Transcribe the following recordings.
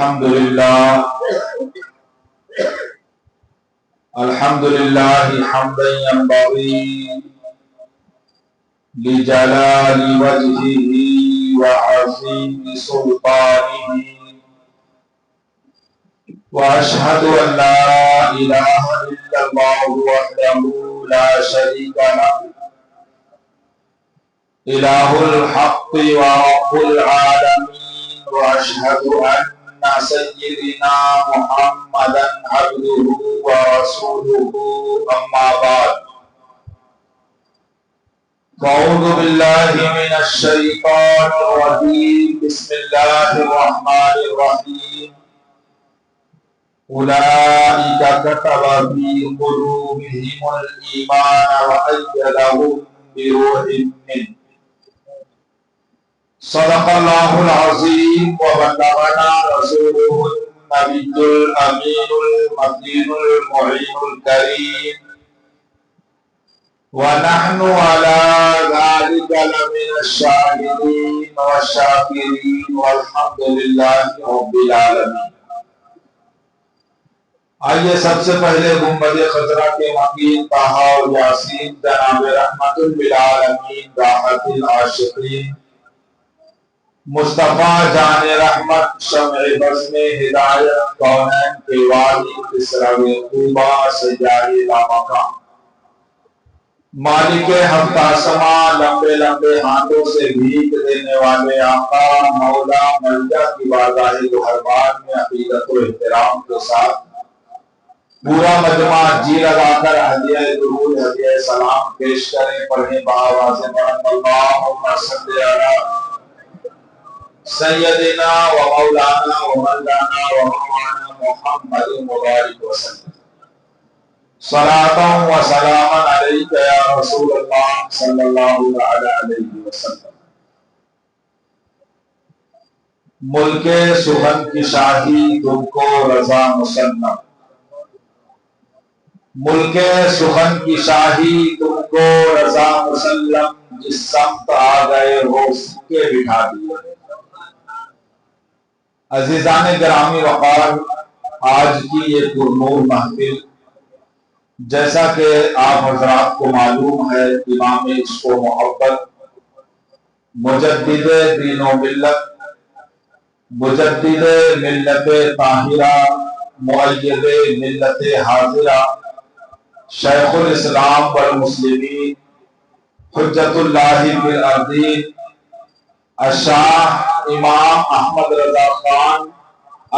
الحمد لله حمدا ينبغي لجلال وجهه وعظيم سلطانه، وأشهد أن لا إله إلا الله وحده لا شريك له، إله الحق ورب العالمين، وأشهد أن سيدنا محمدا عبده ورسوله، أما بعد، فأعوذ بالله من الشيطان الرجيم، بسم الله الرحمن الرحيم. أولئك كتب في قلوبهم الإيمان وأيدهم بروح منه. صدق الله العظيم وبلغنا رسوله النبي الأمين المتين المعين الكريم، ونحن على ذلك لمن الشاهدين والشاكرين، والحمد لله رب العالمين. آئیے سب سے پہلے گنبد خضرا کے مکین طٰہٰ اور یاسین جناب رحمت للعالمین راحت العاشقین مصطفیٰ جان رحمت شمع بزم ہدایت کونین کے والی اسرا طوبہ سیاح لامکان مالک ہفتہ سما لمبے لمبے ہاتھوں سے بھیک دینے والے آقا مولا ملجا کی بارگاہ گہربان میں عقیدت و احترام کے ساتھ پورا مجمع جی لگا کر ہدیہ درود ہدیہ سلام پیش کریں. پڑھیں بآواز بلند اللہم صل علی سیدنا و مولانا و مولانا و مولانا محمد مبارک وسلم. صلاۃ و سلام علیک یا رسول اللہ صلی اللہ علیہ وسلم. ملک سخن کی شاہی تم کو رضا مسلم، ملک سخن کی شاہی تم کو رضا مسلم، جس سمت آ گئے ہو کے بٹھا دیے. عزیزان گرامی وقار، آج کی یہ پرنور محفل جیسا کہ آپ حضرات کو معلوم ہے، امام عشق و محبت مجدد دین و ملت، مجدد ملت طاہرہ، مؤید ملت حاضرہ، شیخ الاسلام والمسلمین، حجت اللہ فی الارضین، الشاہ امام احمد رضا خان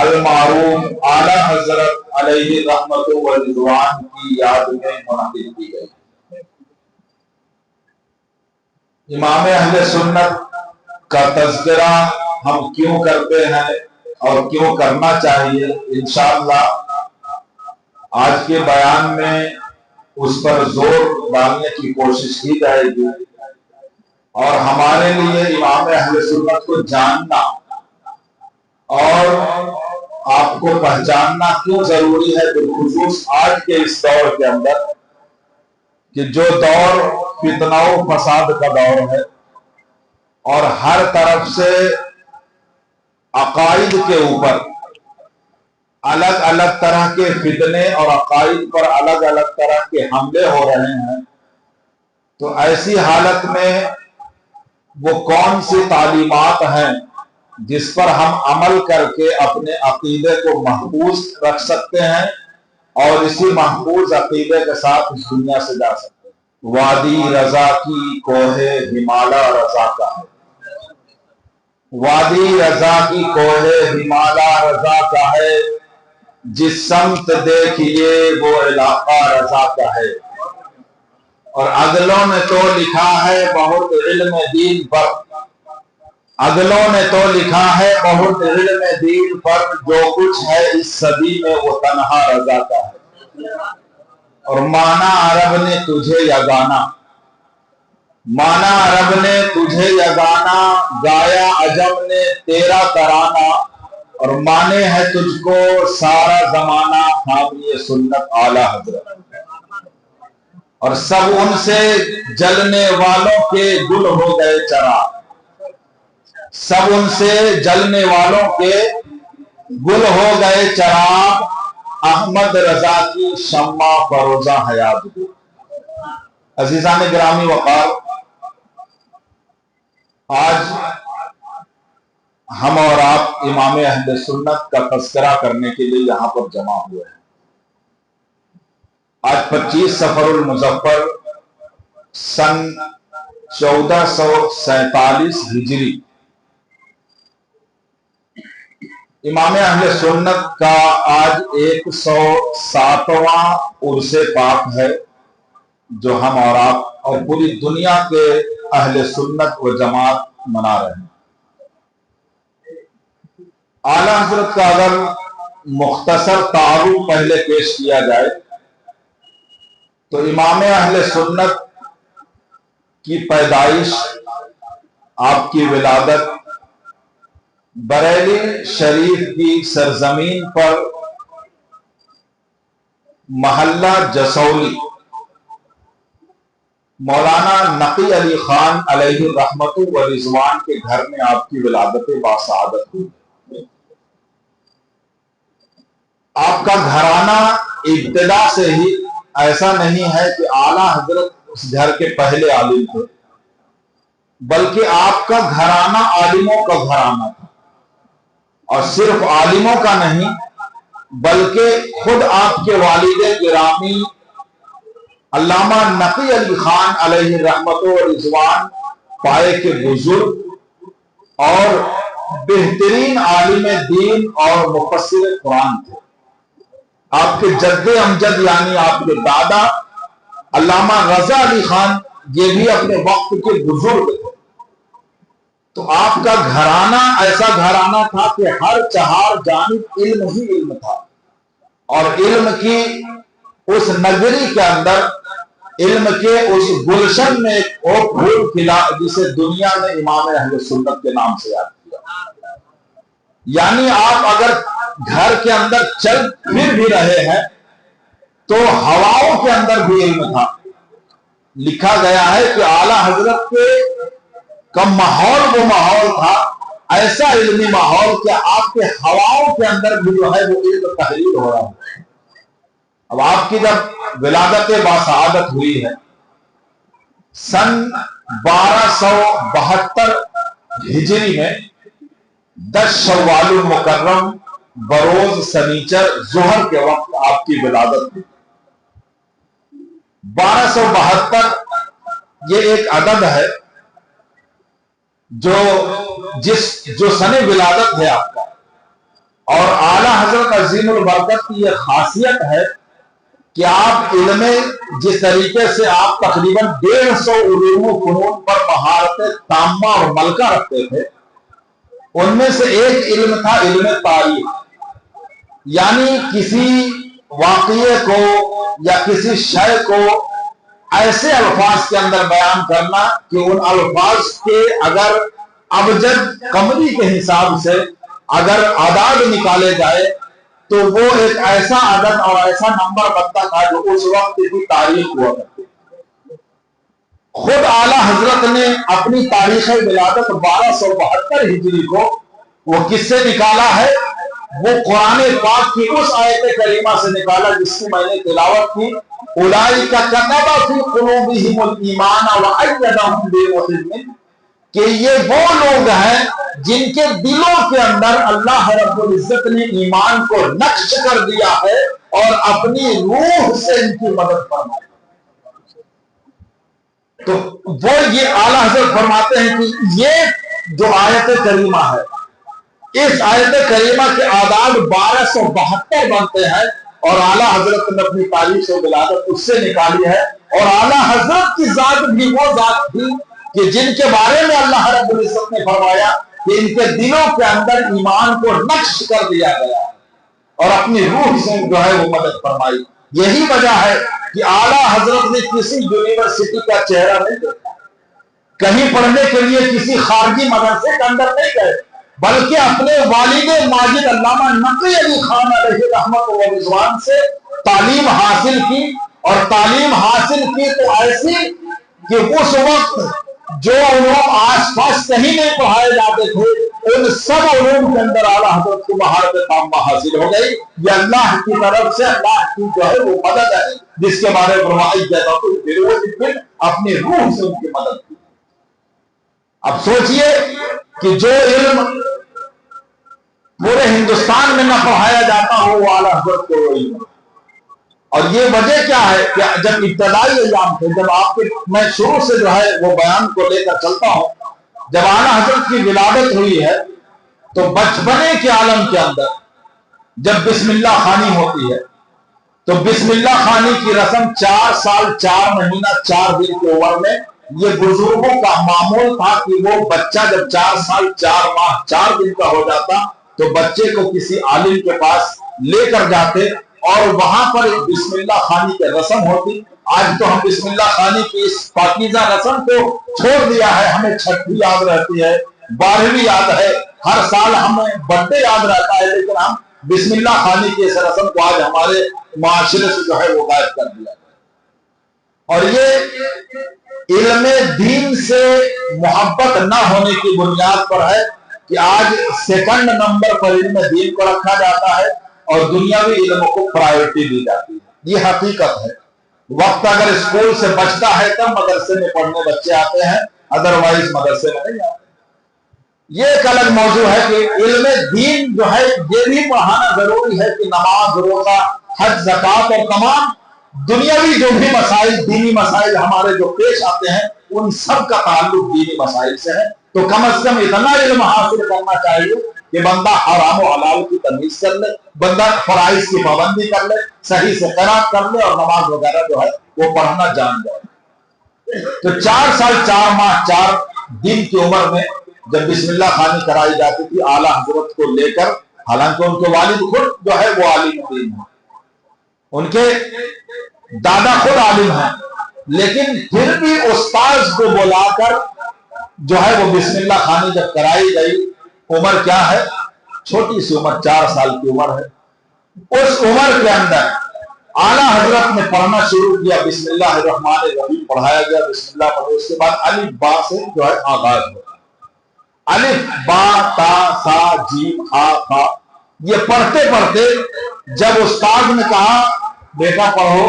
المعروف اعلی حضرت علیہ رحمت و رضوان کی یاد میں منعقد کی گئی. امام اہل سنت کا تذکرہ ہم کیوں کرتے ہیں اور کیوں کرنا چاہیے، انشاءاللہ آج کے بیان میں اس پر زور ڈالنے کی کوشش کی جائے گی. اور ہمارے لیے امام اہل سنت کو جاننا اور آپ کو پہچاننا کیوں ضروری ہے، بالخصوص آج کے اس دور کے اندر کہ جو دور فتنہ و فساد کا دور ہے اور ہر طرف سے عقائد کے اوپر الگ الگ طرح کے فتنے اور عقائد پر الگ الگ طرح کے حملے ہو رہے ہیں. تو ایسی حالت میں وہ کون سی تعلیمات ہیں جس پر ہم عمل کر کے اپنے عقیدے کو محفوظ رکھ سکتے ہیں اور اسی محفوظ عقیدے کے ساتھ اس دنیا سے جا سکتے ہیں. وادی رضا کی کوہ ہمالا رضا کا ہے، وادی رضا کی کوہ ہمالا رضا کا ہے، جس سمت دیکھیے وہ علاقہ رضا کا ہے. اور اگلوں نے تو لکھا ہے بہت علم دین پر، اگلوں نے تو لکھا ہے بہت علم دین پر، جو کچھ ہے اس صدی میں وہ تنہا رضا کا ہے. اور مانا عرب نے تجھے یگانا، مانا عرب نے تجھے یگانا، گایا عجم نے تیرا ترانہ، اور مانے ہے تجھ کو سارا زمانہ حامی سنت اعلی حضرت. اور سب ان سے جلنے والوں کے گل ہو گئے چراغ، سب ان سے جلنے والوں کے گل ہو گئے چراغ احمد رضا کی شمع فروزہ حیات کو۔ عزیزان گرامی وقار، آج ہم اور آپ امام اہل سنت کا تذکرہ کرنے کے لیے یہاں پر جمع ہوئے ہیں۔ آج 25 صفر المظفر سن 1447 ہجری، امام اہل سنت کا آج 107واں عرس پاک ہے جو ہم اور آپ اور پوری دنیا کے اہل سنت و جماعت منا رہے ہیں۔ اعلیٰ حضرت کا اگر مختصر تعارف پہلے پیش کیا جائے تو امام اہل سنت کی پیدائش، آپ کی ولادت بریلی شریف کی سرزمین پر محلہ جسولی مولانا نقی علی خان علیہ رحمت و رضوان کے گھر میں آپ کی ولادت باسعادت ہوئی۔ آپ کا گھرانہ ابتدا سے ہی ایسا نہیں ہے کہ اعلیٰ حضرت اس گھر کے پہلے عالم تھے، بلکہ آپ کا گھرانہ عالموں کا گھرانہ تھا، اور صرف عالموں کا نہیں بلکہ خود آپ کے والد گرامی علامہ نقی علی خان علیہ رحمت و رضوان پائے کے بزرگ اور بہترین عالم دین اور مفسر قرآن تھے۔ آپ کے جد امجد یعنی آپ کے دادا علامہ رضا علی خان یہ بھی اپنے وقت کے بزرگ تھے۔ تو آپ کا گھرانہ ایسا گھرانہ تھا کہ ہر چہار جانب علم ہی علم تھا، اور علم کی اس نگری کے اندر، علم کے اس گلشن میں ایک اور پھول کھلا جسے دنیا نے امام اہل سنت کے نام سے یاد کیا۔ یعنی آپ اگر گھر کے اندر چل پھر بھی رہے ہیں تو ہواؤں کے اندر بھی علم تھا۔ لکھا گیا ہے کہ اعلیٰ حضرت کے کا ماحول وہ ماحول تھا، ایسا علمی ماحول کہ آپ کے ہواؤں کے اندر بھی جو ہے وہ علم تحریر ہو رہا ہے۔ اب آپ کی جب ولادت باسعادت ہوئی ہے سن 1272 ہجری میں 10 شوال المکرم بروز سنیچر ظہر کے وقت آپ کی ولادت ہوئی۔ 1272 یہ ایک عدد ہے جو سن ولادت ہے آپ کا، اور اعلیٰ حضرت عظیم البرکت کی یہ خاصیت ہے کہ آپ علم جس طریقے سے آپ تقریباً 150 علوم و فنون پر مہارت تامہ اور ملکہ رکھتے تھے، ان میں سے ایک علم تھا علم تاریخ، یعنی کسی واقعے کو یا کسی شے کو ایسے الفاظ کے اندر بیان کرنا کہ ان الفاظ کے اگر ابجد قمری کے حساب سے اگر اعداد نکالے جائے تو وہ ایک ایسا عدد اور ایسا نمبر بنتا تھا جو اس وقت کی تاریخ ہوا کرتی۔ خود اعلیٰ حضرت نے اپنی تاریخ ولادت 1272 ہجری کو وہ کس سے نکالا ہے؟ وہ قرآن پاک کی اس آیت کریمہ سے نکالا جس کی میں نے تلاوت کی، اولئک کتب فی قلوبہم الایمان وایدہم بروح منہ، کہ یہ وہ لوگ ہیں جن کے دلوں کے اندر اللہ رب العزت نے ایمان کو نقش کر دیا ہے اور اپنی روح سے ان کی مدد فرمائی۔ تو وہ یہ اعلیٰ حضرت فرماتے ہیں کہ یہ جو آیت کریمہ ہے، اس آیت کریمہ کے اعداد 1272 بنتے ہیں، اور اعلیٰ حضرت نے اپنی تاریخ و ولادت اس سے نکالی ہے۔ اور اعلیٰ حضرت کی ذات بھی وہ ذات تھی کہ جن کے بارے میں اللہ رب العزت نے فرمایا کہ ان کے دلوں کے اندر ایمان کو نقش کر دیا گیا اور اپنی روح سے جو ہے وہ مدد فرمائی۔ یہی وجہ ہے کہ اعلیٰ حضرت نے کسی یونیورسٹی کا چہرہ نہیں دیکھا، کہیں پڑھنے کے لیے کسی خارجی مدرسے کے اندر نہیں گئے، بلکہ اپنے والد ماجد علامہ نقی علی خان علیہ رحمت و رضوان سے تعلیم حاصل کی، اور تعلیم حاصل کی تو ایسی کہ اس وقت جو علوم آس پاس کہیں نہیں پڑھائے جاتے تھے ان سب علوم کے اندر اعلیٰ حضرت کو مہارت تامہ حاصل ہو گئی. یہ اللہ کی طرف سے اللہ کی جو ہے وہ مدد ہے جس کے بارے میں فرمائی جاتا ہے اپنی روح سے ان کی مدد کی. اب سوچئے کہ جو علم پورے ہندوستان میں نہ پڑھایا جاتا ہو وہ اعلیٰ حضرت کو علم. اور یہ وجہ کیا ہے کہ جب ابتدائی ایام تھے جب آپ کے میں شروع سے جو ہے وہ بیان کو لے کر چلتا ہوں, جب اعلیٰ حضرت کی ولادت ہوئی ہے تو بچپنے کے عالم کے اندر جب بسم اللہ خوانی ہوتی ہے تو بسم اللہ خوانی کی رسم 4 سال 4 مہینہ 4 دن کی عمر میں یہ بزرگوں کا معمول تھا کہ وہ بچہ جب 4 سال 4 ماہ 4 دن کا ہو جاتا تو بچے کو کسی عالم کے پاس لے کر جاتے اور وہاں پر بسم اللہ خوانی کی رسم ہوتی. آج تو ہم بسم اللہ خوانی کی اس پاکیزہ رسم کو چھوڑ دیا ہے. ہمیں چھٹی یاد رہتی ہے, 12ویں یاد ہے, ہر سال ہمیں برتھڈے یاد رہتا ہے, لیکن ہم بسم اللہ خوانی کی اس رسم کو آج ہمارے معاشرے سے جو ہے وہ غائب کر دیا. اور یہ علم دین سے محبت نہ ہونے کی بنیاد پر ہے کہ آج سیکنڈ نمبر پر علم دین کو رکھا جاتا ہے اور دنیاوی علم کو پرائیورٹی دی جاتی ہے. یہ حقیقت ہے. وقت اگر اسکول سے بچتا ہے تب مدرسے میں پڑھنے بچے آتے ہیں, ادروائز مدرسے میں نہیں آتے. یہ ایک الگ موضوع ہے کہ علم دین جو ہے یہ بھی پڑھانا ضروری ہے کہ نماز روزہ حج زکوٰۃ اور تمام دنیاوی جو بھی مسائل دینی مسائل ہمارے جو پیش آتے ہیں ان سب کا تعلق دینی مسائل سے ہے. تو کم از کم اتنا علم حاصل کرنا چاہیے کہ بندہ حرام و حلال کی تمیز کر لے, بندہ فرائض کی پابندی کر لے, صحیح سے قرات کر لے اور نماز وغیرہ جو ہے وہ پڑھنا جان جائے. تو 4 سال 4 ماہ 4 دن کی عمر میں جب بسم اللہ خوانی کرائی جاتی تھی اعلیٰ حضرت کو لے کر, حالانکہ ان کے والد خود جو ہے وہ عالم دین ہیں, ان کے دادا خود عالم ہیں, لیکن پھر بھی استاذ کو بلا کر جو ہے وہ بسم اللہ خوانی جب کرائی گئی, عمر کیا ہے, چھوٹی سی عمر 4 سال کی عمر ہے. اس عمر کے اندر اعلیٰ حضرت نے پڑھنا شروع کیا, بسم اللہ الرحمن الرحیم پڑھایا گیا, بسم اللہ پڑھو, اس کے بعد الف با سے جو ہے آغاز ہوتا ہے. الف با تا سا جیم ہا خا, یہ پڑھتے پڑھتے جب استاد نے کہا بیٹا پڑھو,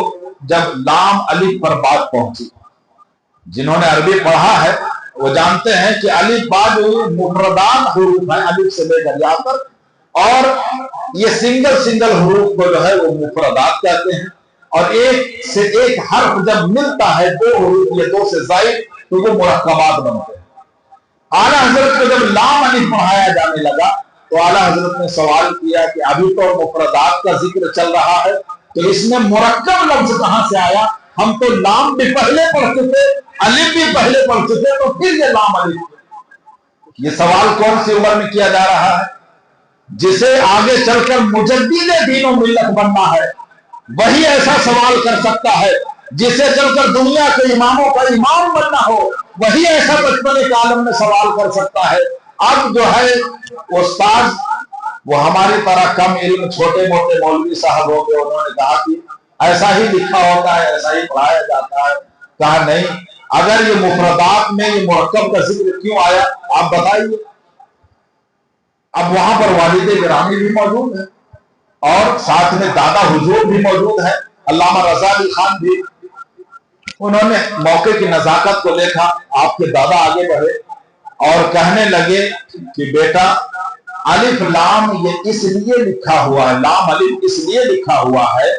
جب لام الف پر بات پہنچی, جنہوں نے عربی پڑھا ہے وہ جانتے ہیں کہ الف با جو مفردات حروف ہیں الف سے لے کر جا کر, اور یہ سنگل حروف کو جو ہے وہ مفردات کہتے ہیں, اور ایک سے ایک حرف جب ملتا ہے 2 حروف یا 2 سے زائد تو وہ مرکبات بنتے ہیں. اعلیٰ حضرت کو جب لام الف پڑھایا جانے لگا تو اعلیٰ حضرت نے سوال کیا کہ ابھی تو مفردات کا ذکر چل رہا ہے تو اس میں مرکب لفظ کہاں سے آیا, ہم تو لام بھی پہلے پڑھتے تھے الف بھی پہلے پڑھتے تھے تو پھر یہ لام الف. یہ سوال کون سی عمر میں کیا جا رہا ہے؟ جسے آگے چل کر مجدد دین و ملت بننا ہے وہی ایسا سوال کر سکتا ہے, جسے چل کر دنیا کے اماموں کا امام بننا ہو وہی ایسا بچپنے کے عالم میں سوال کر سکتا ہے. اب جو ہے استاد وہ ہماری طرح کم علم چھوٹے موٹے مولوی صاحب ہو گئے, انہوں نے کہا کہ ایسا ہی لکھا ہوتا ہے, ایسا ہی پڑھایا جاتا ہے. کہا نہیں, اگر یہ مفردات میں یہ مرکب کا ذکر کیوں آیا آپ بتائیے. اب وہاں پر والد گرامی بھی موجود ہیں اور ساتھ میں دادا حضور بھی موجود ہے, علامہ رضا علی خان بھی. انہوں نے موقع کی نزاکت کو دیکھا, آپ کے دادا آگے بڑھے اور کہنے لگے کہ بیٹا الف لام یہ اس لیے لکھا ہوا ہے, لام الف اس لیے لکھا ہوا ہے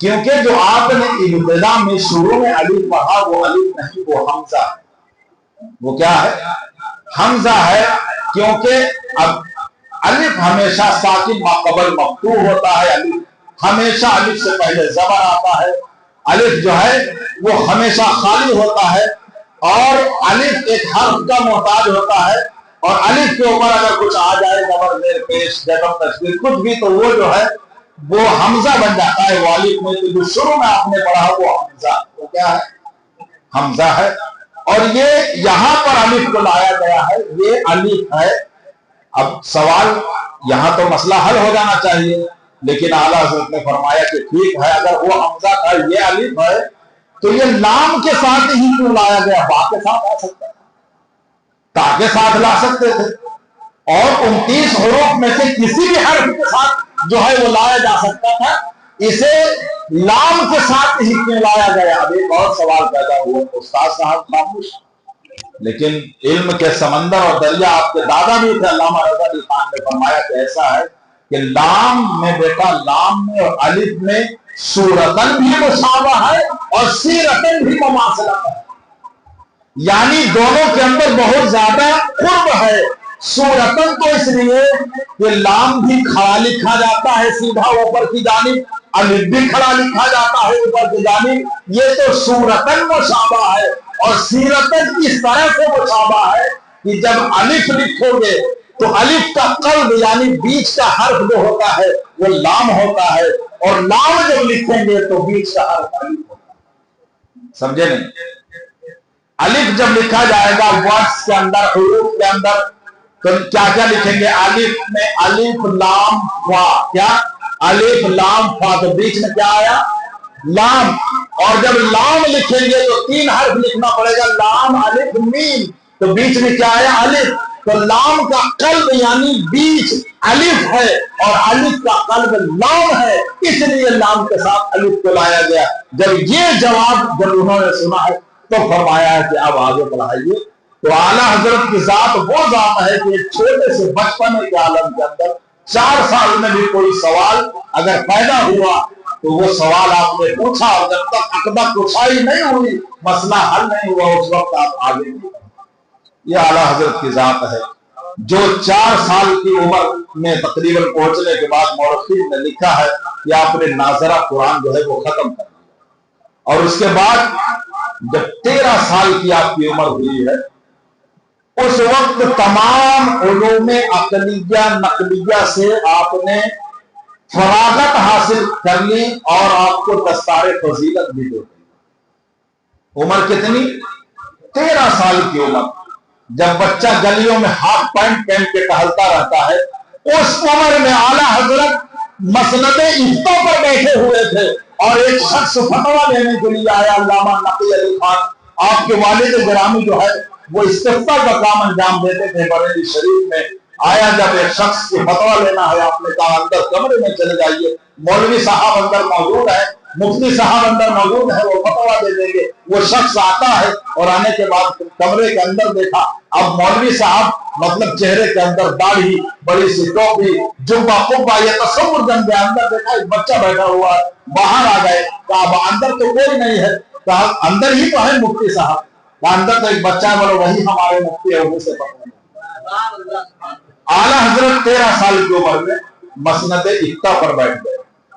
کیونکہ جو آپ نے ابتدا میں شروع میں الف پڑھا وہ الف نہیں, وہ حمزہ ہے. وہ کیا ہے؟ حمزہ ہے. کیونکہ اب الف ہمیشہ ساکن ما قبل مفتوح ہوتا ہے, الف ہمیشہ الف سے پہلے زبر آتا ہے, الف جو ہے وہ ہمیشہ خالی ہوتا ہے, اور الف ایک حرف کا محتاج ہوتا ہے, اور الف کے اوپر اگر کچھ آ جائے زبر زیر پیش جزم تشدید کچھ بھی تو وہ جو ہے وہ حمزہ بن جاتا ہے. وہ الف میں جو شروع میں آپ نے پڑھا وہ حمزہ, وہ کیا ہے؟ حمزہ ہے. اور یہ یہاں پر الف کو لایا گیا ہے, یہ الف ہے. اب سوال یہاں تو مسئلہ حل ہو جانا چاہیے, لیکن اعلیٰ حضرت نے فرمایا کہ ٹھیک ہے اگر وہ حمزہ تھا یہ الف ہے تو یہ لام کے ساتھ ہی کیوں لایا گیا؟ با کے ساتھ آ سکتا تھا، تا کے ساتھ لا سکتے تھے، اور 29 حروف میں سے کسی بھی حرف کے ساتھ جو ہے وہ لایا جا سکتا تھا، اسے لام کے ساتھ ہی کیوں لایا گیا؟ اب ایک اور سوال پیدا ہوا، استاد صاحب خاموش، لیکن علم کے سمندر اور دریا آپ کے دادا بھی تھے علامہ رضا علی خان نے فرمایا کہ ایسا ہے کہ لام میں بیٹا، لام میں اور الف میں صورتن بھی مشابہ ہے اور سیرتن بھی مماثلت ہے، یعنی دونوں کے اندر بہت زیادہ قرب ہے۔ صورتن تو اس لیے کہ لام بھی کھڑا لکھا جاتا ہے سیدھا اوپر کی جانب، الف بھی کھڑا لکھا جاتا ہے اوپر کی جانب، یہ تو صورتن مشابہ ہے، اور سیرتن اس طرح سے مشابہ ہے کہ جب الف لکھو گے تو الف کا قلب یعنی بیچ کا حرف جو ہوتا ہے وہ لام ہوتا ہے، اور لام جب لکھیں گے تو بیچ کا حرف الف ہوتا ہے، سمجھے نہیں؟ الف جب لکھا جائے گا ورڈز کے اندر، حروف کے اندر، تو کیا کیا لکھیں گے؟ الف میں الف لام فا، کیا الف لام فا، تو بیچ میں کیا آیا؟ لام، اور جب لام لکھیں گے تو 3 حرف لکھنا پڑے گا، لام الف میم، تو بیچ میں کیا آیا؟ الف، تو لام کا قلب یعنی بیچ الف ہے اور الف کا قلب لام ہے، اس لیے لام کے ساتھ الف کو لایا گیا۔ جب یہ جواب جب انہوں نے سنا ہے تو فرمایا ہے کہ اب آگے بڑھائیے۔ تو اعلیٰ حضرت کی ذات وہ ذات ہے کہ ایک چھوٹے سے بچپن کے عالم کے اندر 4 سال میں بھی کوئی سوال اگر پیدا ہوا تو وہ سوال آپ نے پوچھا، اور جب تک عقدہ کشائی نہیں ہوئی، مسئلہ حل نہیں ہوا، اس وقت آپ آگے نہیں۔ یہ اعلیٰ حضرت کی ذات ہے جو 4 سال کی عمر میں تقریباً پہنچنے کے بعد مورخین نے لکھا ہے کہ آپ نے ناظرہ قرآن جو ہے وہ ختم کر دیا، اور اس کے بعد جب 13 سال کی آپ کی عمر ہوئی ہے، اس وقت تمام علوم عقلیہ نقلیہ سے آپ نے فراغت حاصل کر لی، اور آپ کو دستار فضیلت بھی دے دی۔ عمر کتنی؟ 13 سال کی عمر۔ جب بچہ گلیوں میں ہاف پینٹ پہن کے ٹہلتا رہتا ہے، اس عمر میں اعلیٰ حضرت مسند افتاء پر بیٹھے ہوئے تھے، اور ایک شخص فتویٰ لینے کے لیے آیا، علامہ نقی علی خان، آپ کے والد گرامی جو ہے وہ استفتاء کا کام انجام دیتے تھے بریلی شریف میں۔ آیا جب ایک شخص کی فتویٰ لینا ہے، آپ نے کہا اندر کمرے میں چلے جائیے، مولوی صاحب اندر موجود ہے، مفتی صاحب اندر موجود ہے، وہ فتویٰ دے دیں گے۔ وہ شخص آتا ہے، اور آنے کے بعد کمرے کے اندر دیکھا، اب مولوی صاحب مطلب چہرے کے اندر داڑھی، بڑی سی ٹوپی، جبہ قبہ، یہ تصور جن کے اندر دیکھا ایک بچہ بیٹھا ہوا ہے، باہر آ گئے، کہا اندر تو کوئی نہیں ہے، کہا اندر ہی تو ہے مفتی صاحب، اندر تو ایک بچہ ہے، بولو وہی ہمارے مفتی ہے، انہیں سے پکڑا۔ اعلیٰ حضرت 13 سال کی عمر میں مسند افتاء پر بیٹھ گئے،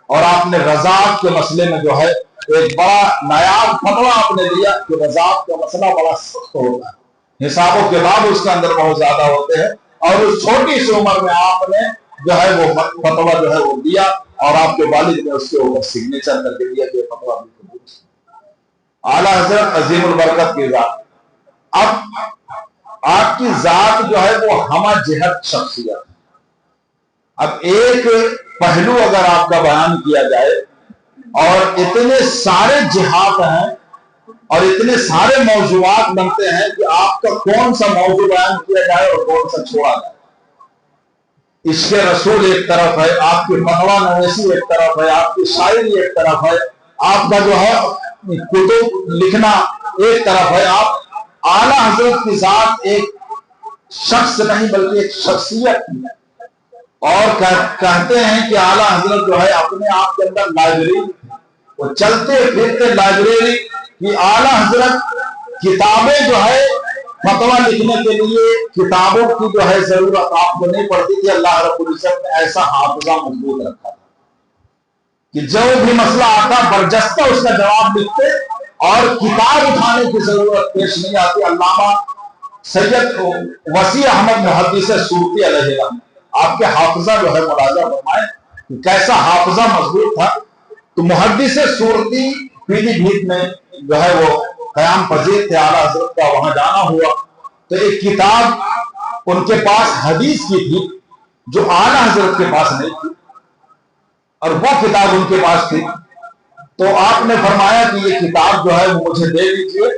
اور آپ نے رضاعت کے مسئلے میں جو ہے ایک بڑا نایاب فتویٰ آپ نے دیا کہ رضاعت کا مسئلہ بڑا سخت ہوتا ہے، حساب و کتاب اس کے اندر بہت زیادہ ہوتے ہیں، اور اس چھوٹی سی عمر میں آپ نے جو ہے وہ فتویٰ جو ہے وہ دیا، اور آپ کے والد نے اس کے اوپر سگنیچر کر کے دیا کہ یہ فتویٰ بالکل درست ہے۔ اعلیٰ حضرت عظیم البرکت کی ذات۔ اب آپ کی ذات جو ہے وہ ہمہ جہت شخصیت ہے۔ اب ایک پہلو اگر آپ کا بیان کیا جائے، اور اتنے سارے جہات ہیں اور اتنے سارے موضوعات بنتے ہیں کہ آپ کا کون سا موضوع بیان کیا جائے اور کون سا چھوڑا جائے۔ عشق رسول ایک طرف ہے، آپ کی فتویٰ نویسی ایک طرف ہے، آپ کی شاعری ایک طرف ہے، آپ کا جو ہے کتب لکھنا ایک طرف ہے۔ آپ اعلیٰ حضرت کی ذات ایک شخص نہیں بلکہ ایک شخصیت ہے، اور کہتے ہیں کہ اعلیٰ حضرت جو ہے اپنے آپ کے اندر لائبریری، وہ چلتے پھرتے لائبریری کی اعلیٰ حضرت کتابیں جو ہے فتویٰ لکھنے کے لیے کتابوں کی جو ہے ضرورت آپ کو نہیں پڑتی تھی۔ اللہ رب العزت نے ایسا حافظہ مضبوط رکھا تھا کہ جو بھی مسئلہ آتا برجستہ اس کا جواب لکھتے، اور کتاب اٹھانے کی ضرورت پیش نہیں آتی۔ علامہ سید وسیع احمد محدث سورتی علیہ السلام، آپ کے حافظہ جو ہے ملاحظہ فرمائیں کہ کیسا حافظہ مضبوط تھا۔ تو محدث سورتی پیلی بھیت میں جو ہے وہ قیام پذیر تھے، اعلیٰ حضرت کا وہاں جانا ہوا تو ایک کتاب ان کے پاس حدیث کی تھی جو اعلیٰ حضرت کے پاس نہیں تھی، اور وہ کتاب ان کے پاس تھی تو آپ نے فرمایا کہ یہ کتاب جو ہے وہ مجھے دے دیجیے،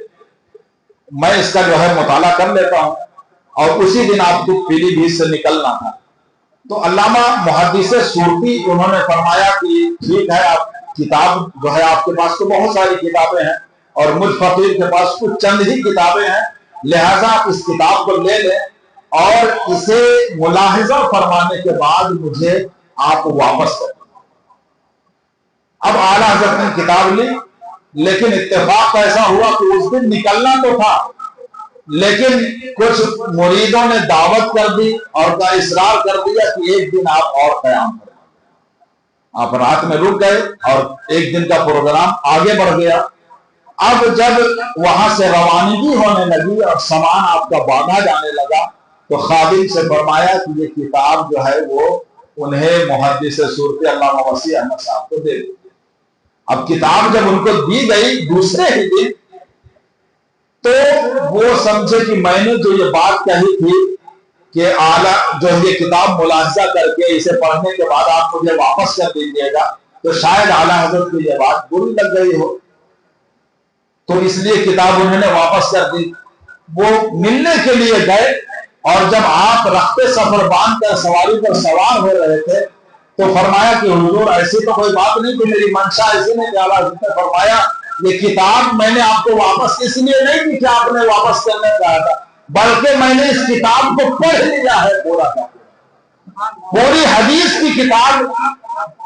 میں اس کا جو ہے مطالعہ کر لیتا ہوں، اور اسی دن آپ کو پیلی بھیت سے نکلنا تھا۔ تو علامہ محدث سورتی انہوں نے فرمایا کہ ٹھیک ہے، آپ کتاب جو ہے آپ کے پاس تو بہت ساری کتابیں ہیں اور مجھ فقیر کے پاس کچھ چند ہی کتابیں ہیں، لہذا آپ اس کتاب کو لے لیں اور اسے ملاحظہ فرمانے کے بعد مجھے آپ واپس کریں۔ اب اعلیٰ حضرت نے کتاب لی، لیکن اتفاق ایسا ہوا کہ اس دن نکلنا تو تھا، لیکن کچھ مریدوں نے دعوت کر دی اور کا اصرار کر دیا کہ ایک دن آپ اور قیام کریں۔ آپ رات میں رک گئے اور ایک دن کا پروگرام آگے بڑھ گیا۔ اب جب وہاں سے روانگی ہونے لگی اور سامان آپ کا باندھا جانے لگا تو خادم سے فرمایا کہ یہ کتاب جو ہے وہ انہیں محدث سورتی علامہ وسیع احمد صاحب کو دے دی۔ اب کتاب جب ان کو دی گئی دوسرے ہی دن، تو وہ سمجھے کہ میں نے جو یہ بات کہی تھی کہ اعلیٰ جو یہ کتاب ملاحظہ کر کے اسے پڑھنے کے بعد آپ مجھے واپس کر دیجیے گا، تو شاید اعلیٰ حضرت کی یہ بات بری لگ گئی ہو، تو اس لیے کتاب انہوں نے واپس کر دی۔ وہ ملنے کے لیے گئے اور جب آپ رخت سفر باندھ کر سواری پر سوار ہو رہے تھے تو فرمایا کہ حضور ایسی تو کوئی بات نہیں کہ میری منشا ایسی نہیں کہ اعلیٰ حضرت نے فرمایا یہ کتاب میں نے آپ کو واپس اس لیے نہیں کی کہ آپ نے واپس کرنے کہا تھا، بلکہ میں نے اس کتاب کو پڑھ لیا ہے پورا کا پوری حدیث کی کتاب۔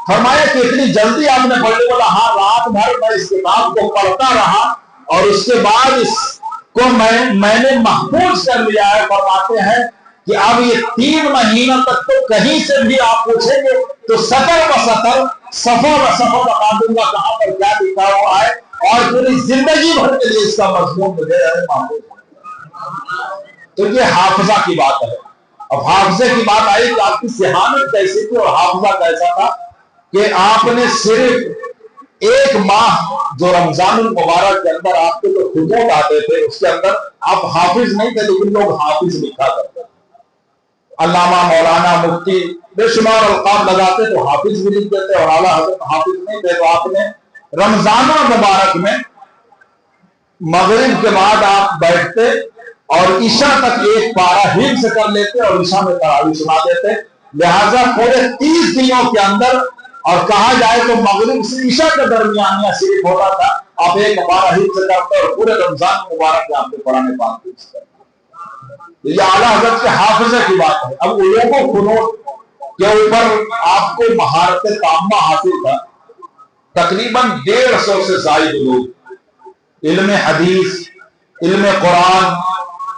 فرمایا کہ اتنی جلدی آپ نے پڑھ لی؟ بولا ہاں، رات بھر میں اس کتاب کو پڑھتا رہا اور اس کے بعد اس کو میں نے محفوظ کر لیا ہے۔ فرماتے ہیں کہ اب یہ 3 مہینوں تک تو کہیں سے بھی آپ پوچھیں گے تو سطر و سطر، صفحہ و صفحہ بتا دوں گا کہاں پر کیا لکھا ہوا ہے، اور پوری زندگی بھر کے لیے اس کا مضمون مجھے محفوظ ہے۔ تو یہ حافظہ کی بات ہے۔ اب حافظے کی بات آئی کہ آپ کی ذہانت کیسی تھی اور حافظہ کیسا تھا کہ آپ نے صرف 1 ماہ جو رمضان المبارک کے اندر آپ کے جو خطوط آتے تھے اس کے اندر آپ حافظ نہیں تھے، لیکن لوگ حافظ لکھا کرتے تھے۔ علامہ، مولانا، مفتی بے شمار القاب لگاتے تو حافظ بھی لکھ دیتے، اور اعلیٰ حضرت حافظ نہیں تھے تو آپ نے رمضان المبارک میں مغرب کے بعد آپ بیٹھتے اور عشاء تک 1 پارہ حفظ کر لیتے اور عشاء میں تراویح سنا دیتے۔ لہٰذا پورے 30 دنوں کے اندر، اور کہا جائے تو مغرب سے عشاء کے درمیان یا صرف ہوتا تھا، آپ 1 پارہ حفظ کرتے اور پورے رمضان مبارک میں آپ کے قرآن پاک حفظ کرتے۔ یہ اعلیٰ حضرت کے حافظے کی بات ہے۔ اب علوم و فنون کے اوپر آپ کو مہارت تامہ حاصل تھا۔ تقریباً 150 سے زائد لوگ علم حدیث، علم قرآن،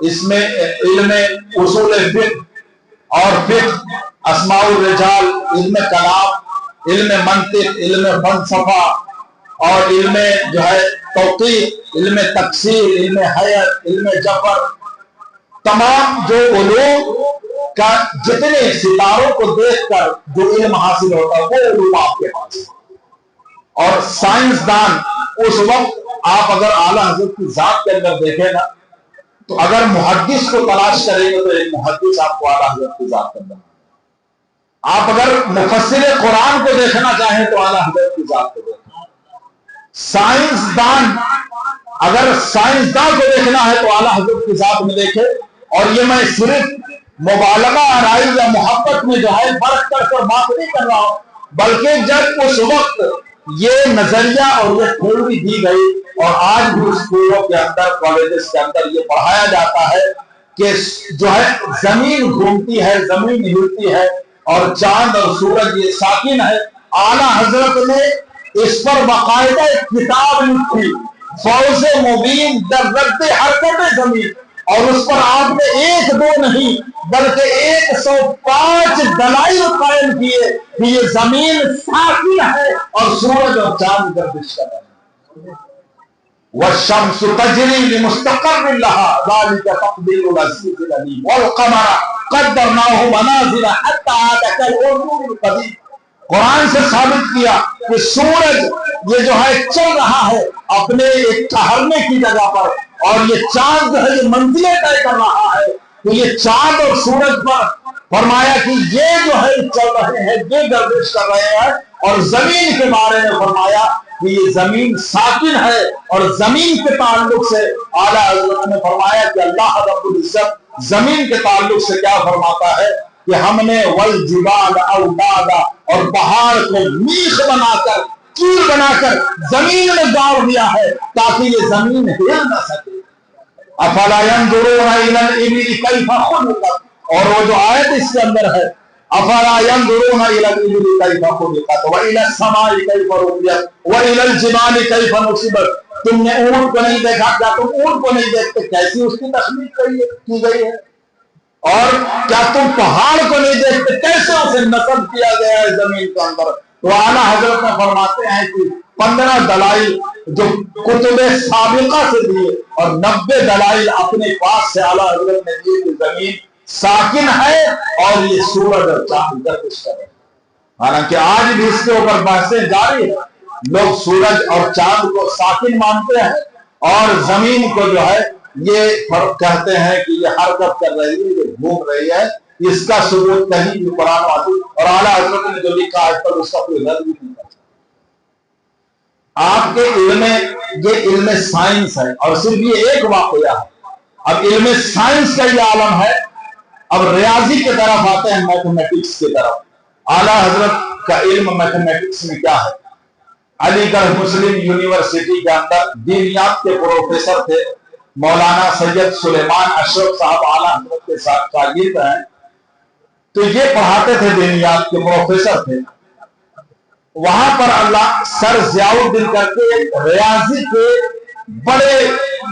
اس میں علم اصول فقہ اور فقہ، اسماء الرجال، علم کلام، علم منطق، علم فلسفہ اور علم جو ہے توقیق، علم تکسیر، علم حیت، علم جبر، تمام جو علوم کا جتنے ستاروں کو دیکھ کر جو علم حاصل ہوتا ہے وہ علوم آپ کے پاس ہے۔ اور سائنسدان اس وقت آپ اگر اعلیٰ حضرت کی ذات کے اندر دیکھیں نا تو اگر محدث کو تلاش کریں گے تو ایک محدث آپ کو اعلیٰ حضرت کی ذات کے اندر، آپ اگر مفسر قرآن کو دیکھنا چاہیں تو اعلیٰ حضرت کی ذات کو دیکھیں، سائنسدان اگر سائنسدان کو دیکھنا ہے تو اعلیٰ حضرت کی ذات میں دیکھے۔ اور یہ میں صرف مبالغہ آرائی یا محبت میں جو ہے فرق کر بات نہیں کر رہا ہوں، بلکہ جب اس وقت یہ نظریہ اور یہ تھیوری دی گئی اور آج بھی اسکولوں کے اندر، کالجز کے اندر یہ پڑھایا جاتا ہے کہ جو ہے زمین گھومتی ہے، زمین ہلتی ہے اور چاند اور سورج یہ ساکن ہے، اعلیٰ حضرت نے اس پر باقاعدہ ایک کتاب لکھی، فوز مبین در رد حرکت زمین، اور اس پر آپ نے 1-2 نہیں بلکہ 105 دلائل قائم کیے کہ یہ زمین ساکن ہے اور سورج اور چاند گردش کر رہے ہیں۔ والشمس تجری لمستقر لها ذلك تقدير العزيز العليم والقمر قدرناه منازل حتى عاد كالعرجون القديم۔ قرآن سے ثابت کیا کہ سورج یہ جو ہے چل رہا ہے اپنے ایک ٹھہرنے کی جگہ پر، اور یہ چاند جو ہے یہ منزلیں طے کر رہا ہے، تو یہ چاند اور سورج پر فرمایا کہ یہ جو ہے چل رہے ہیں، یہ گردش کر رہے ہیں، اور زمین کے بارے میں فرمایا کہ یہ زمین ساکن ہے، اور زمین کے تعلق سے اعلیٰ حضرت نے فرمایا کہ اللہ رب العزت زمین کے تعلق سے کیا فرماتا ہے کہ ہم نے والجبال اوتادا، اور پہاڑ کو میخ بنا کر، چیر بنا کر زمین میں گاڑ دیا ہے تاکہ یہ زمین ہل نہ سکے۔ افلا ينظرون الى الابل كيف خلقت، اور وہ جو آیت اس کے اندر ہے افلا ينظرون الى الابل كيف خلقت والى السماء كيف رفعت والى الجبال كيف نصبت، تم نے اونٹ کو نہیں دیکھا؟ کیا تم اونٹ کو نہیں دیکھتے کیسی اس کی تخلیق کی گئی ہے؟ اور کیا تم پہاڑ کو نہیں دیکھتے کیسے اسے نصب کیا گیا ہے زمین کے اندر؟ تو اعلیٰ حضرت میں فرماتے ہیں کہ 15 دلائل جو کتب سابقہ سے دیے اور 90 دلائل اپنے پاس سے اعلیٰ حضرت نے دیے کہ زمین ساکن ہے اور یہ سورج اور چاند گردش کر رہے ہیں۔ حالانکہ آج بھی اس کے اوپر بحثیں جاری ہے، لوگ سورج اور چاند کو ساکن مانتے ہیں اور زمین کو جو ہے یہ فرق کہتے ہیں کہ یہ حرکت کر رہی ہے، یہ گھوم رہی ہے۔ اس کا ثبوت کہیں بھی قرآن حدیث اور اعلیٰ حضرت نے جو لکھا آج تک اس کا کوئی رد بھی نہیں کرتا۔ آپ کے علم، یہ علم سائنس ہے اور صرف یہ ایک واقعہ ہے۔ اب علم سائنس کا یہ عالم ہے، اب ریاضی کی طرف آتے ہیں، میتھمیٹکس کی طرف۔ اعلیٰ حضرت کا علم میتھمیٹکس میں کیا ہے؟ علی گڑھ مسلم یونیورسٹی کے اندر دینیات کے پروفیسر تھے مولانا سید سلیمان اشرف صاحب، اعلیٰ حضرت کے ساتھ شاگرد ہیں، تو یہ پڑھاتے تھے، دینیات کے پروفیسر تھے۔ وہاں پر اللہ سر ضیاء الدین کر کے ریاضی کے بڑے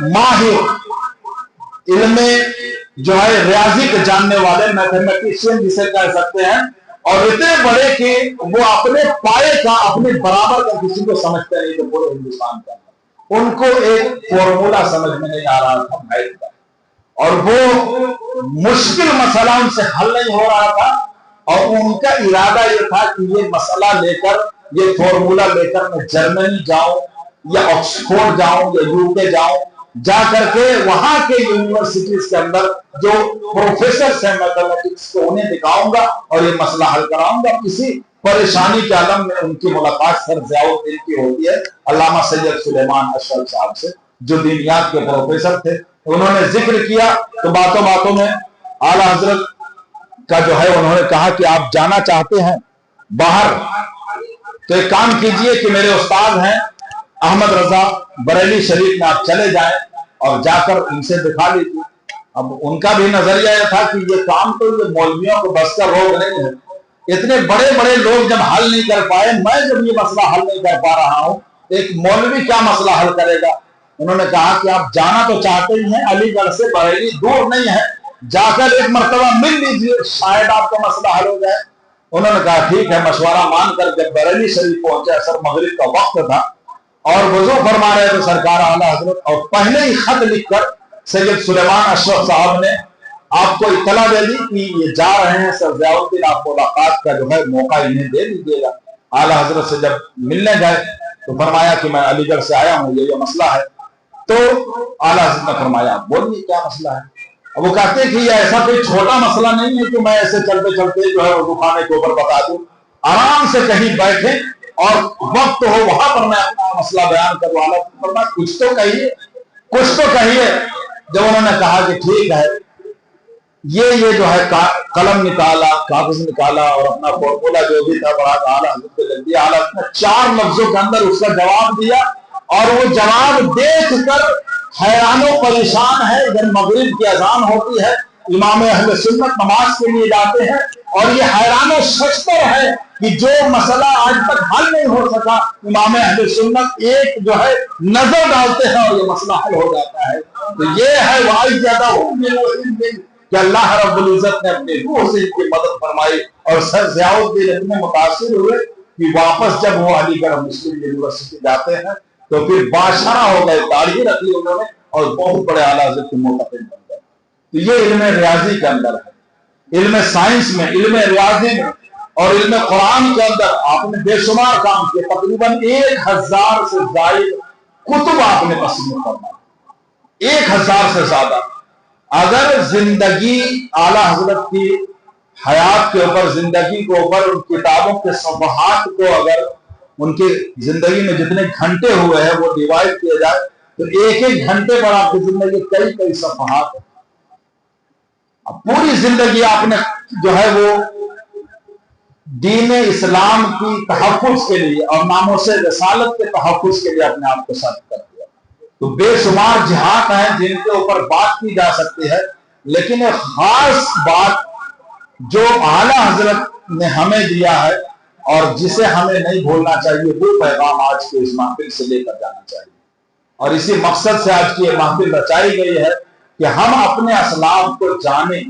ماہر، علم جو ہے ریاضی کے جاننے والے، میتھمیٹیشین جسے کہہ سکتے ہیں، اور اتنے بڑے کہ وہ اپنے پائے کا، اپنے برابر کا کسی کو سمجھتے نہیں تھے پورے ہندوستان کا۔ ان کو ایک فارمولا سمجھ میں نہیں آ رہا تھا میتھ کا، اور وہ مشکل مسئلہ ان سے حل نہیں ہو رہا تھا، اور ان کا ارادہ یہ تھا کہ یہ مسئلہ لے کر، یہ فارمولا لے کر میں جرمنی جاؤں یا آکسفورڈ جاؤں یا UK جاؤں، جا کر کے وہاں کے یونیورسٹیز کے اندر جو پروفیسرز ہیں میتھمیٹکس کو انہیں دکھاؤں گا اور یہ مسئلہ حل کراؤں گا۔ کسی پریشانی کے عالم میں ان کی ملاقات سر ضیاء الدین کی ہوتی ہے علامہ سید سلیمان اشرف صاحب سے، جو دینیات کے پروفیسر تھے۔ انہوں نے ذکر کیا تو باتوں باتوں میں اعلیٰ حضرت کا جو ہے انہوں نے کہا کہ آپ جانا چاہتے ہیں باہر تو ایک کام کیجئے کہ میرے استاد ہیں احمد رضا بریلی شریف میں، آپ چلے جائیں اور جا کر ان سے دکھا لیجیے۔ اب ان کا بھی نظریہ یہ تھا کہ یہ کام تو یہ مولویوں کو بس کا روگ نہیں ہے، اتنے بڑے بڑے لوگ جب حل نہیں کر پائے، میں جب یہ مسئلہ حل نہیں کر پا رہا ہوں، ایک مولوی کیا مسئلہ حل کرے گا؟ انہوں نے کہا کہ آپ جانا تو چاہتے ہی ہیں، علی گڑھ سے بریلی دور نہیں ہے، جا کر ایک مرتبہ مل لیجیے، شاید آپ کا مسئلہ حل ہو جائے۔ انہوں نے کہا ٹھیک ہے، مشورہ مان کر جب بریلی شریف پہنچے، اثر مغرب کا وقت تھا اور وضو فرما رہے تھے سرکار اعلیٰ حضرت، اور پہلے ہی خط لکھ کر سید سلیمان اشرف صاحب نے آپ کو اطلاع دے دی کہ یہ جا رہے ہیں سر ضیاء الدین، آپ ملاقات کا جو ہے موقع انہیں دے دیجیے گا۔ اعلیٰ حضرت سے جب ملنے گئے تو فرمایا کہ میں علی گڑھ سے آیا ہوں، یہ مسئلہ ہے۔ تو اعلیٰ حضرت نے فرمایا بولیے کیا مسئلہ ہے؟ اب وہ کہتے ہیں کہ یہ ایسا کوئی چھوٹا مسئلہ نہیں ہے کہ میں ایسے چلتے چلتے جو ہے وضو خانے کے اوپر بتا دوں، آرام سے کہیں بیٹھیں اور وقت ہو وہاں پر میں اپنا مسئلہ بیان کروں۔ اعلیٰ حضرت فرمایا کچھ تو کہیے، کچھ تو کہیے۔ جب انہوں نے کہا کہ ٹھیک ہے، یہ جو ہے قلم نکالا، کاغذ نکالا اور اپنا فارمولا جو بھی تھا بڑا اعلیٰ حضرت کو لکھ دیا۔ اعلیٰ حضرت نے 4 لفظوں کے اندر اس کا جواب دیا، اور وہ جواب دیکھ کر حیران و پریشان ہے۔ جب مغرب کی اذان ہوتی ہے، امام اہل سنت نماز کے لیے جاتے ہیں، اور یہ حیران و ششدر ہے کہ جو مسئلہ آج تک حل نہیں ہو سکا، امام اہل سنت ایک جو ہے نظر ڈالتے ہیں اور یہ مسئلہ حل ہو جاتا ہے۔ تو یہ ہے واحد زیادہ کہ اللہ رب العزت نے اپنے روح سے ان کی مدد فرمائی، اور سر ضیاء الدین اتنے متاثر ہوئے کہ واپس جب وہ علی گڑھ مسلم یونیورسٹی جاتے ہیں تو پھر بادشاہ ہو گئے، داڑھی رکھ لی انہوں نے، اور بہت بڑے اعلیٰ حضرت کے معتقد بن گئے۔ تو یہ علم ریاضی کے اندر ہے، علم سائنس میں، علم ریاضی میں اور علم قرآن کے اندر آپ نے بے شمار کام کیے۔ تقریباً 1000 سے زائد کتب آپ نے تصنیف فرمائے، 1000 سے زیادہ۔ اگر زندگی اعلیٰ حضرت کی حیات کے اوپر، زندگی کے اوپر، ان کتابوں کے صفحات کو اگر ان کی زندگی میں جتنے گھنٹے ہوئے ہیں وہ ڈیوائڈ کیے جائے تو ایک ایک گھنٹے پر آپ کی زندگی کئی کئی صفحات. اب پوری زندگی آپ نے جو ہے وہ دین اسلام کی تحفظ کے لیے اور ناموس رسالت کے تحفظ کے لیے اپنے آپ کو صرف کر دیا. تو بے شمار جہات ہیں جن کے اوپر بات کی جا سکتی ہے، لیکن ایک خاص بات جو اعلیٰ حضرت نے ہمیں دیا ہے اور جسے ہمیں نہیں بھولنا چاہیے، وہ پیغام آج کے اس محفل سے لے کر جانا چاہیے. اور اسی مقصد سے آج کی یہ محفل رچائی گئی ہے کہ ہم اپنے اسلاف کو جانیں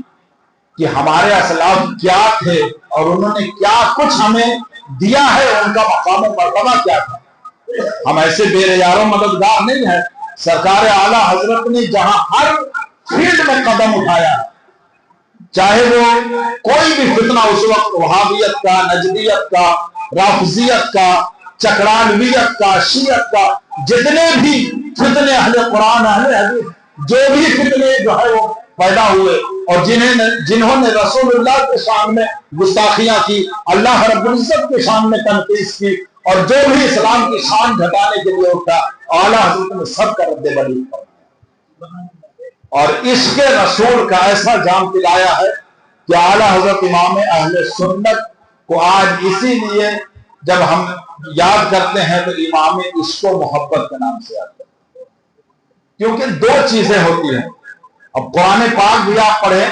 کہ ہمارے اسلاف کیا تھے اور انہوں نے کیا کچھ ہمیں دیا ہے، ان کا مقام و مرتبہ کیا تھا. ہم ایسے بے یاروں مددگار نہیں ہیں. سرکار اعلیٰ حضرت نے جہاں ہر فیلڈ میں قدم اٹھایا، چاہے وہ کوئی بھی فتنہ اس وقت وہابیت کا، نجدیت کا، رافضیت کا، چکرانویت کا، شیعت کا، جتنے بھی فتنے اہل قرآن اہل حدیث جو بھی فتنے جو ہے وہ پیدا ہوئے اور جنہوں نے رسول اللہ کے شان میں گستاخیاں کی، اللہ رب العزت کے شان میں تنقید کی، اور جو بھی اسلام کی شان گھٹانے کے لیے اٹھا، اعلیٰ حضرت نے سب کا رد بدل فرمایا اور عشق رسول کا ایسا جام پلایا ہے کہ اعلیٰ حضرت امام اہل سنت کو آج اسی لیے جب ہم یاد کرتے ہیں تو امام عشق و محبت کے نام سے یاد کرتے ہیں. کیونکہ دو چیزیں ہوتی ہیں. اب قرآن پاک بھی آپ پڑھیں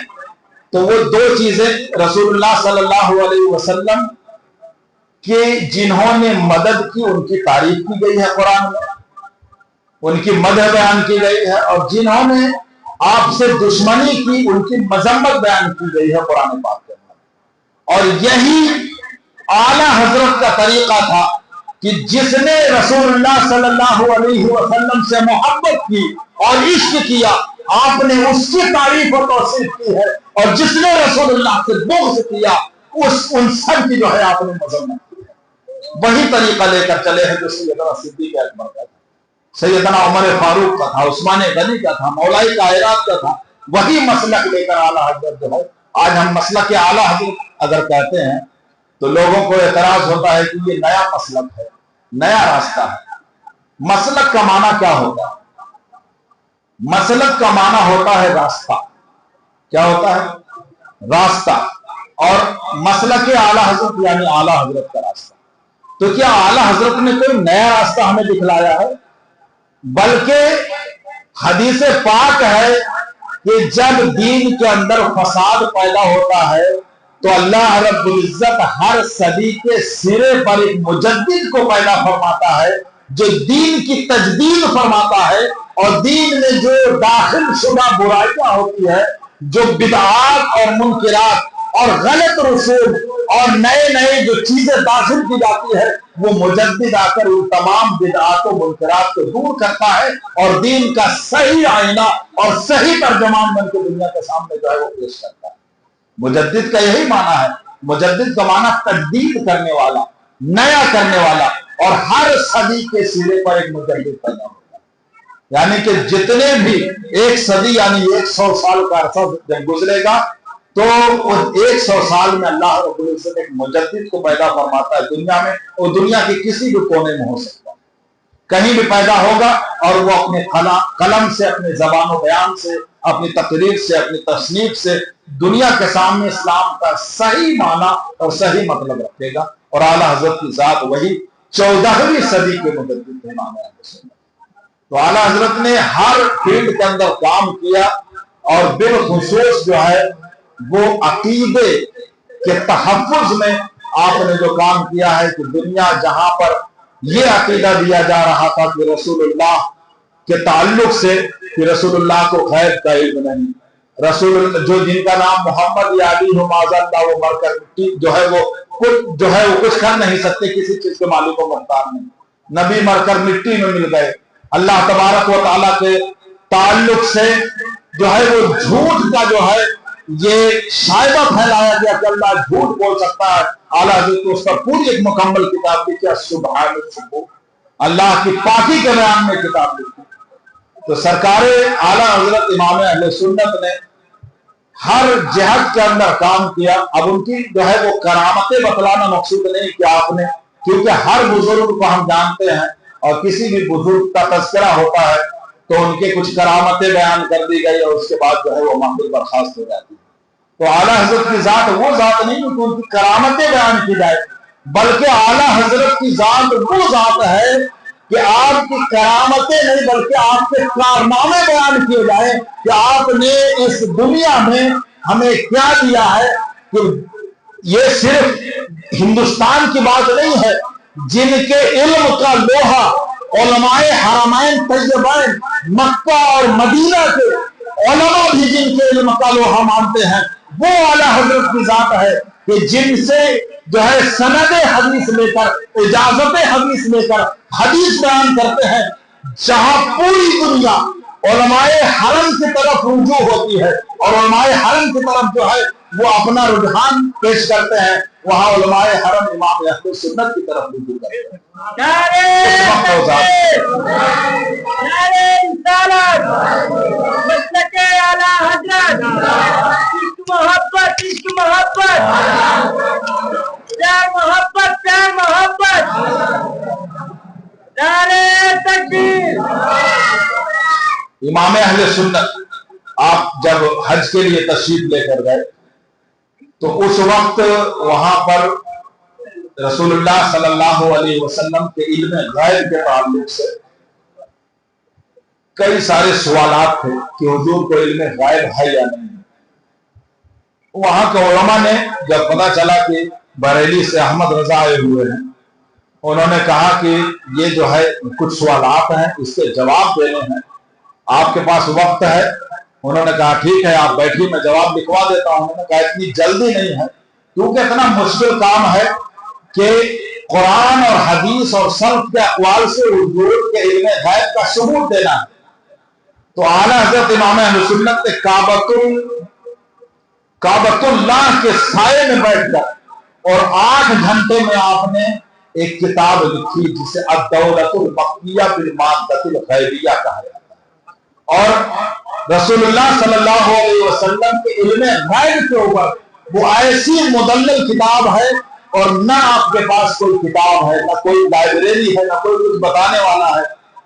تو وہ دو چیزیں رسول اللہ صلی اللہ علیہ وسلم کہ جنہوں نے مدد کی ان کی تعریف کی گئی ہے قرآن میں، ان کی مدد بیان کی گئی ہے، اور جنہوں نے آپ سے دشمنی کی ان کی مذمت بیان کی گئی ہے قرآن پاک کے اندر. اور یہی اعلیٰ حضرت کا طریقہ تھا کہ جس نے رسول اللہ صلی اللہ علیہ وسلم سے محبت کی اور عشق کیا، آپ نے اس کی تعریف اور توصیف کی ہے، اور جس نے رسول اللہ سے بغض کیا ان سب کی جو ہے آپ نے مذمت کی ہے. وہی طریقہ لے کر چلے ہیں جو سیدنا صدیق اکبر کا تھا، سیدنا عمر فاروق کا تھا، عثمان غنی کا تھا، مولائی کائنات کا تھا. وہی مسلک لے کر اعلیٰ حضرت جو ہے، آج ہم مسلک اعلیٰ حضرت اگر کہتے ہیں تو لوگوں کو اعتراض ہوتا ہے کہ یہ نیا مسلک ہے، نیا راستہ ہے. مسلک کا معنی کیا ہوتا ہے؟ مسلک کا معنی ہوتا ہے راستہ. کیا ہوتا ہے؟ راستہ. اور مسلک اعلیٰ حضرت یعنی اعلیٰ حضرت کا راستہ. تو کیا اعلیٰ حضرت نے کوئی نیا راستہ ہمیں دکھلایا ہے؟ بلکہ حدیث پاک ہے کہ جب دین کے اندر فساد پیدا ہوتا ہے تو اللہ رب العزت ہر صدی کے سرے پر ایک مجدد کو پیدا فرماتا ہے جو دین کی تجدید فرماتا ہے، اور دین میں جو داخل شدہ برائیاں ہوتی ہے، جو بدعات اور منکرات اور غلط رسول اور نئے نئے جو چیزیں داخل کی جاتی ہے، وہ مجدد آ کر ان تمام بدعات و منکرات کو دور کرتا ہے اور دین کا صحیح آئینہ اور صحیح ترجمان بن کے دنیا کے سامنے جو ہے وہ پیش کرتا ہے. مجدد کا یہی معنی ہے. مجدد کا معنی تجدید کرنے والا، نیا کرنے والا، اور ہر صدی کے سرے پر ایک مجدد پیدا ہوتا ہے. یعنی کہ جتنے بھی ایک صدی یعنی 100 سال کا عرصہ جب گزرے گا تو 100 سال میں اللہ رب العزت ایک مجدد کو پیدا فرماتا ہے دنیا میں. اور دنیا کے کسی بھی کونے میں ہو سکتا ہے، کہیں بھی پیدا ہوگا، اور وہ اپنے قلم سے، اپنے زبان و بیان سے، اپنی تقریر سے، اپنی تصنیف سے دنیا کے سامنے اسلام کا صحیح معنی اور صحیح مطلب رکھے گا. اور اعلیٰ حضرت کی ذات وہی 14ویں صدی کے مجدد تھے امام اہل سنت. تو اعلیٰ حضرت نے ہر فیلڈ کے اندر کام کیا، اور بالخصوص جو ہے وہ عقیدے کے تحفظ میں آپ نے جو کام کیا ہے کہ دنیا جہاں پر یہ عقیدہ دیا جا رہا تھا کہ رسول اللہ کے تعلق سے کہ رسول اللہ کو غیب کا علم نہیں، رسول جو جن کا نام محمد یا علی ہو معاذ اللہ، وہ مر کر مٹی جو ہے وہ کچھ کر نہیں سکتے، کسی چیز کے مالک و مختار نہیں. نبی مر کر مٹی میں مل گئے. اللہ تبارک و تعالیٰ کے تعلق سے جو ہے وہ جھوٹ کا جو ہے یہ شائبہ پھیلایا گیا کہ اللہ جھوٹ بول سکتا ہے. اعلیٰ حضرت اس کا پوری ایک مکمل کتاب لکھی ہے، سبحان السبوح، اللہ کی پاکی کے بیان میں کتاب لکھی. تو سرکار اعلیٰ حضرت امام اہل سنت نے ہر جہت کے اندر کام کیا. اب ان کی جو ہے وہ کرامتیں بتلانا مقصود نہیں کہ آپ نے کیونکہ ہر بزرگ کو ہم جانتے ہیں اور کسی بھی بزرگ کا تذکرہ ہوتا ہے تو ان کے کچھ کرامتیں بیان کر دی گئی اور اس کے بعد جو ہے وہ محفل برخاست ہو جاتی ہے. تو اعلیٰ حضرت کی ذات وہ ذات نہیں کہ ان کی کرامتیں بیان کی جائے، بلکہ اعلیٰ حضرت کی ذات وہ ذات ہے کہ آپ کی کرامتیں نہیں بلکہ آپ کے کارنامے بیان کیے جائیں کہ آپ نے اس دنیا میں ہمیں کیا دیا ہے. کہ یہ صرف ہندوستان کی بات نہیں ہے، جن کے علم کا لوہا علماء حرمین طیبین مکہ اور مدینہ کے علماء بھی جن کے علم کا لوہا مانتے ہیں، وہ اعلیٰ حضرت کی ذات ہے کہ جن سے جو ہے سند حدیث لے کر اجازت حدیث لے کر حدیث بیان کرتے ہیں. جہاں پوری دنیا علماء حرم کی طرف رجوع ہوتی ہے اور علماء حرم کی طرف جو ہے وہ اپنا رجحان پیش کرتے ہیں، وہاں علماء حرم امام اہل سنت کی طرف رجوع کرتے ہیں. محبت عشق محبت پیار محبت پیار محبت نعرہ تکبیر. امام اہل سنت آپ جب حج کے لیے تشریف لے کر گئے تو اس وقت وہاں پر رسول اللہ صلی اللہ علیہ وسلم کے علم غیب کے تعلق سے کئی سارے سوالات تھے کہ حضور کو علم غیب ہے یا نہیں. وہاں کے علماء نے جب پتا چلا کہ بریلی سے احمد رضا آئے ہوئے ہیں، انہوں نے کہا کہ یہ جو ہے کچھ سوالات ہیں، اس کے جواب دینے ہیں، آپ کے پاس وقت ہے؟ انہوں نے کہا ٹھیک ہے آپ بیٹھیے میں جواب لکھوا دیتا ہوں. انہوں نے کہا اتنی جلدی نہیں ہے کیونکہ اتنا مشکل کام ہے کہ قرآن اور حدیث اور سلف کے اقوال سے حضور کے علم غیب کا ثبوت دینا ہے. تو اعلیٰ حضرت امام اہل سنت نے کعبۃ اللہ کے سائے میں بیٹھ کر اور 8 گھنٹے میں آپ نے ایک کتاب لکھی جسے الدولۃ المکیہ بالمادۃ الغیبیہ کہا جاتا ہے. اور رسول اللہ صلی اللہ علیہ وسلم کے علم غیب کے اوپر وہ ایسی مدلل کتاب ہے اور نہ آپ کے پاس کوئی کتاب ہے، نہ کوئی لائبریری ہے، نہ کوئی کچھ بتانے والا ہے.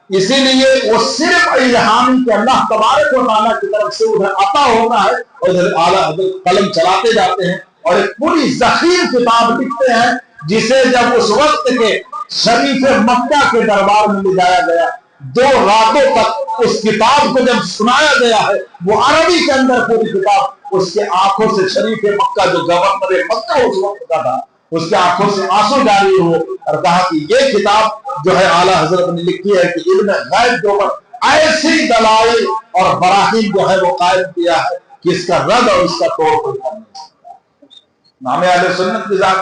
اسی لیے وہ صرف الہام کہ اللہ تبارک و تعالیٰ کی طرف سے ادھر عطا ہونا ہے اور ادھر اعلیٰ حضرت قلم چلاتے جاتے ہیں اور ایک پوری ذخیر کتاب لکھتے ہیں جسے جب اس وقت کے شریف مکہ کے دربار میں لے جایا گیا 2 راتوں تک اس کتاب کو جب سنایا گیا ہے، وہ عربی کے اندر پوری کتاب اس کے آنکھوں سے شریف مکہ جو گورنر مکہ اس وقت کا تھا اس کے آنکھوں سے آنسو جاری ہوئے اور کہا کہ یہ کتاب جو ہے اعلیٰ حضرت نے لکھی ہے کہ علم غیب کے اوپر ایسی دلائل اور براہین جو ہے وہ قائم کیا ہے کہ اس کا رد اور اس کا توڑ کوئی نہیں سکتا. امام اہل سنت کی ذات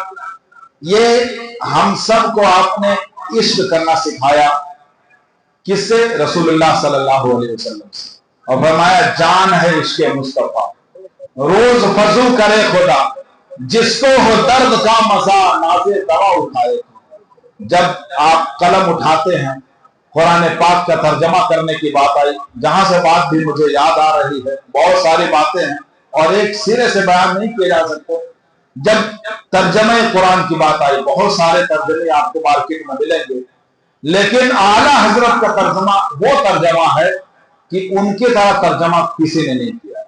یہ ہم سب کو آپ نے عشق کرنا سکھایا. کس سے؟ رسول اللہ صلی اللہ علیہ وسلم سے. اور فرمایا جان ہے عشق مصطفیٰ روز فضو کرے خدا جس کو ہو درد کا مزہ نازے دوا اٹھائے. جب آپ قلم اٹھاتے ہیں قرآن پاک کا ترجمہ کرنے کی بات آئی، جہاں سے بات بھی مجھے یاد آ رہی ہے، بہت ساری باتیں ہیں اور ایک سرے سے بیان نہیں کیے جا سکتے. جب ترجمہ قرآن کی بات آئی، بہت سارے ترجمے آپ کو مارکیٹ میں ملیں گے، لیکن اعلیٰ حضرت کا ترجمہ وہ ترجمہ ہے کہ ان کی طرح ترجمہ کسی نے نہیں کیا.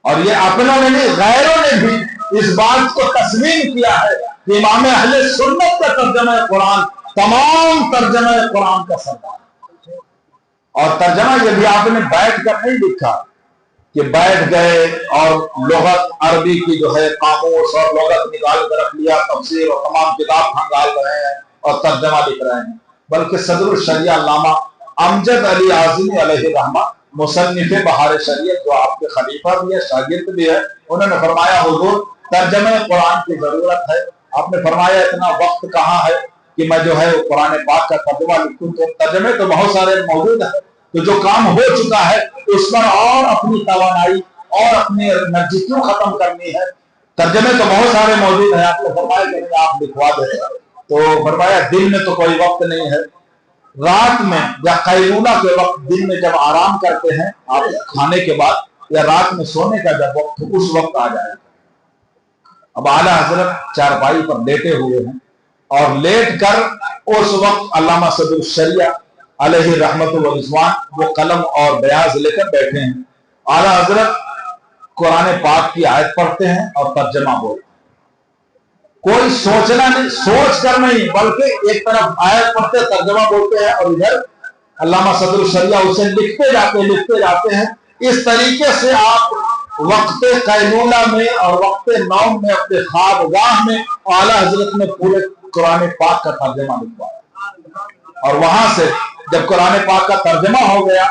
اور یہ اپنوں نے نہیں غیروں نے بھی اس بات کو تسلیم کیا ہے کہ امام اہل سنت کا ترجمہ قرآن تمام ترجمہ قرآن کا سردار ہے. اور ترجمہ یہ بھی آپ نے بیٹھ کر نہیں لکھا کہ بیٹھ گئے اور لغت عربی کی جو ہے قاموس اور لغت نکال کر رکھ لیا، تفسیر اور تمام کتاب کھنگال رہے ہیں اور ترجمہ لکھ رہے ہیں، بلکہ صدر الشریعہ علامہ امجد علی اعظمی علیہ رحمہ مصنف بہار شریعت جو آپ کے خلیفہ بھی ہے شاگرد بھی ہے، انہوں نے فرمایا حضور ترجمہ قرآن کی ضرورت ہے. آپ نے فرمایا اتنا وقت کہاں ہے کہ میں جو ہے قرآن پاک کا ترجمہ لکھوں. تو ترجمے تو بہت سارے موجود ہیں، تو جو کام ہو چکا ہے اس پر اور اپنی توانائی اور اپنی انرجی کیوں ختم کرنی ہے؟ ترجمے تو بہت سارے موجود ہیں. آپ نے فرمایا کہ آپ لکھوا دیں. تو فرمایا دن میں تو کوئی وقت نہیں ہے، رات میں یا قیلولہ کے وقت، دن میں جب آرام کرتے ہیں آپ کھانے کے بعد یا رات میں سونے کا جب وقت اس وقت آ جائے. اب اعلیٰ حضرت چارپائی پر لیٹے ہوئے ہیں اور لیٹ کر اس وقت علامہ صدر الشریعہ علیہ رحمت و رضوان وہ قلم اور بیاض لے کر بیٹھے ہیں. اعلیٰ حضرت قرآن پاک کی آیت پڑھتے ہیں اور ترجمہ بولتے ہیں. کوئی سوچنا نہیں، سوچ کر نہیں، بلکہ ایک طرف آیت پڑھتے ترجمہ بولتے ہیں اور ادھر علامہ صدر الشریعہ اسے لکھتے جاتے ہیں. اس طریقے سے آپ وقت قیلولہ میں اور وقت نوم میں اپنے خوابگاہ میں اعلیٰ حضرت نے پورے قرآن پاک کا ترجمہ لکھوایا. اور وہاں سے جب قرآن پاک کا ترجمہ ہو گیا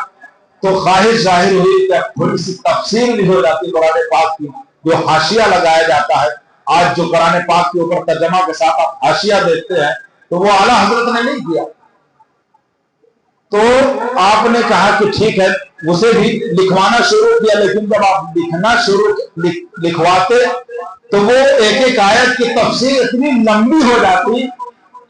تو خواہش ظاہر ہوئی کہ تھوڑی سی تفسیر بھی ہو جاتی قرآن پاک کی، جو حاشیہ لگایا جاتا ہے. آج جو قرآن پاک کے اوپر ترجمہ کے ساتھ آپ حاشیہ دیکھتے ہیں تو وہ اعلیٰ حضرت نے نہیں کیا. تو آپ نے کہا کہ ٹھیک ہے، اسے بھی لکھوانا شروع کیا. لیکن جب آپ لکھواتے تو وہ ایک ایک آیت کی تفسیر اتنی لمبی ہو جاتی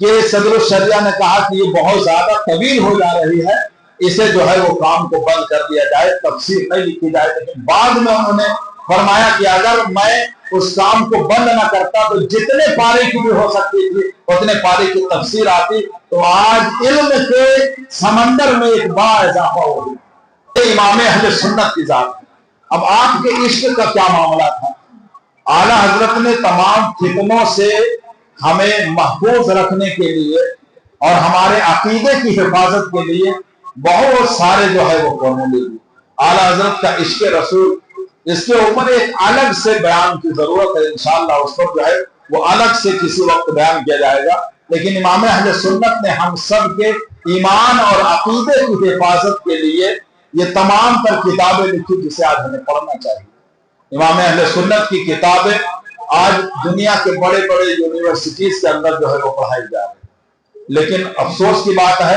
کہ صدر الشریعہ نے کہا کہ یہ بہت زیادہ طویل ہو جا رہی ہے، اسے جو ہے وہ کام کو بند کر دیا جائے، تفسیر نہیں لکھی جائے. لیکن بعد میں انہوں نے فرمایا کہ اگر میں اس کام کو بند نہ کرتا تو جتنے پارے کی بھی ہو سکتی تھی اتنے پارے کی تفسیر آتی، تو آج علم کے سمندر میں ایک بڑا اضافہ ہو گیا. امام اہل سنت کی ذات ہے. اب آپ کے عشق کا کیا معاملہ تھا؟ اعلیٰ حضرت نے تمام فتنوں سے ہمیں محفوظ رکھنے کے لیے اور ہمارے عقیدے کی حفاظت کے لیے بہت سارے جو ہے وہ فارمولے دی. اعلیٰ حضرت کا عشق رسول، اس کے اوپر ایک الگ سے بیان کی ضرورت ہے. انشاءاللہ اس پر جو ہے وہ الگ سے کسی وقت بیان کیا جائے گا. لیکن امام اہل سنت نے ہم سب کے ایمان اور عقیدے کی حفاظت کے لیے یہ تمام تر کتابیں لکھی جسے آج ہمیں پڑھنا چاہیے. امام اہل سنت کی کتابیں آج دنیا کے بڑے بڑے یونیورسٹیز کے اندر جو ہے وہ پڑھائی جا رہی ہے. لیکن افسوس کی بات ہے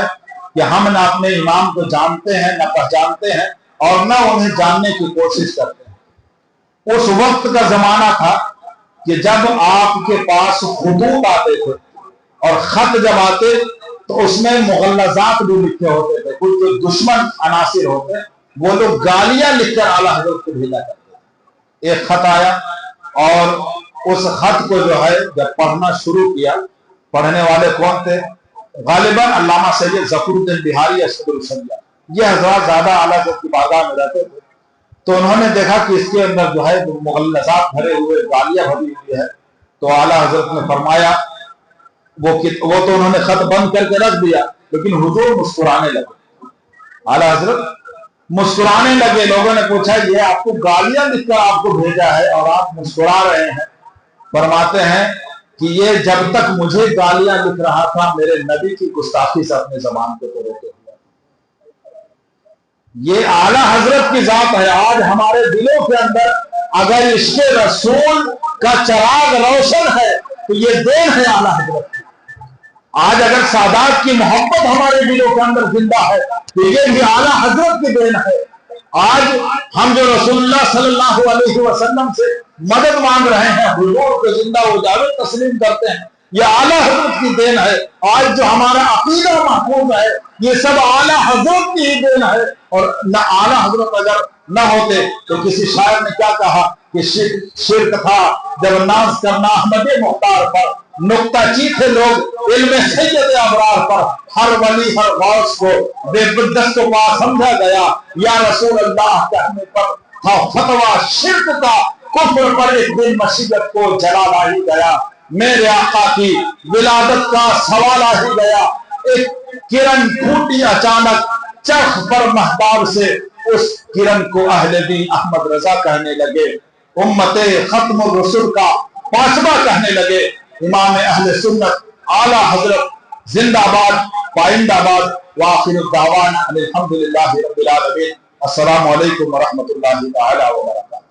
کہ ہم نہ اپنے امام کو جانتے ہیں، نہ پہچانتے ہیں، اور نہ انہیں جاننے کی کوشش کرتے ہیں. اس وقت کا زمانہ تھا کہ جب آپ کے پاس خطوط آتے تھے اور خط جب آتے تو اس میں مغلظات بھی لکھے ہوتے تھے. کچھ جو دشمن عناصر ہوتے وہ لوگ گالیاں لکھ کر اعلیٰ حضرت کو بھیجا کرتے. ایک خط آیا اور اس خط کو جو ہے جب پڑھنا شروع کیا، پڑھنے والے کون تھے؟ غالباً علامہ سید ظفر الدین بہاری صدر الشریعہ. یہ حضرات زیادہ اعلیٰ حضرت کی بارگاہ میں رہتے تھے. تو انہوں نے دیکھا کہ اس کے اندر جو ہے مغلظات بھرے ہوئے، گالیاں بھری ہوئی ہے. تو اعلیٰ حضرت نے فرمایا، وہ تو انہوں نے خط بند کر کے رکھ دیا، لیکن حضور مسکرانے لگے. اعلیٰ حضرت مسکرانے لگے. لوگوں نے پوچھا یہ آپ کو گالیاں لکھ کر آپ کو بھیجا ہے اور آپ مسکرا رہے ہیں؟ فرماتے ہیں کہ یہ جب تک مجھے گالیاں لکھ رہا تھا میرے نبی کی گستاخی سے اپنے زبان کو روکے ہوا. یہ اعلیٰ حضرت کی ذات ہے. آج ہمارے دلوں کے اندر اگر عشق رسول کا چراغ روشن ہے تو یہ دین ہے اعلیٰ حضرت کی. آج اگر سادات کی محبت ہمارے دلوں کے اندر زندہ ہے تو یہ بھی اعلیٰ حضرت کی دین ہے. آج ہم جو رسول اللہ صلی اللہ علیہ وسلم سے مدد مانگ رہے ہیں، حضور کو زندہ و جاوید تسلیم کرتے ہیں، یہ اعلیٰ حضرت کی دین ہے. آج جو ہمارا عقیدہ محفوظ ہے یہ سب اعلیٰ حضرت کی دین ہے. اور نہ اعلیٰ حضرت اگر نہ ہوتے تو کسی شاعر نے کیا کہا کہ شرک تھا جب ناز کرنا احمد مختار پر، نکتہ چی تھے لوگ علم سید ابرار پر. ہر ولی ہر غوث کو بے بدست و پا سمجھا گیا، یا رسول اللہ کہنے پر تھا فتویٰ شرک کا. کفر پر ایک دن مصیبت کو جلا لا ہی گیا، میرے آقا کی ولادت کا سوال آ ہی گیا. ایک کرن پھوٹی اچانک چرخ پر مہتاب سے، اس کرن کو اہل دین احمد رضا کہنے لگے، امت ختم الرسل کا پانچواں کہنے لگے. امام اہل سنت اعلیٰ حضرت زندہ باد، پائندہ باد. وآخر الدعوانا الحمدللہ رب العالمین. السلام علیکم ورحمۃ اللہ تعالی وبرکاتہ.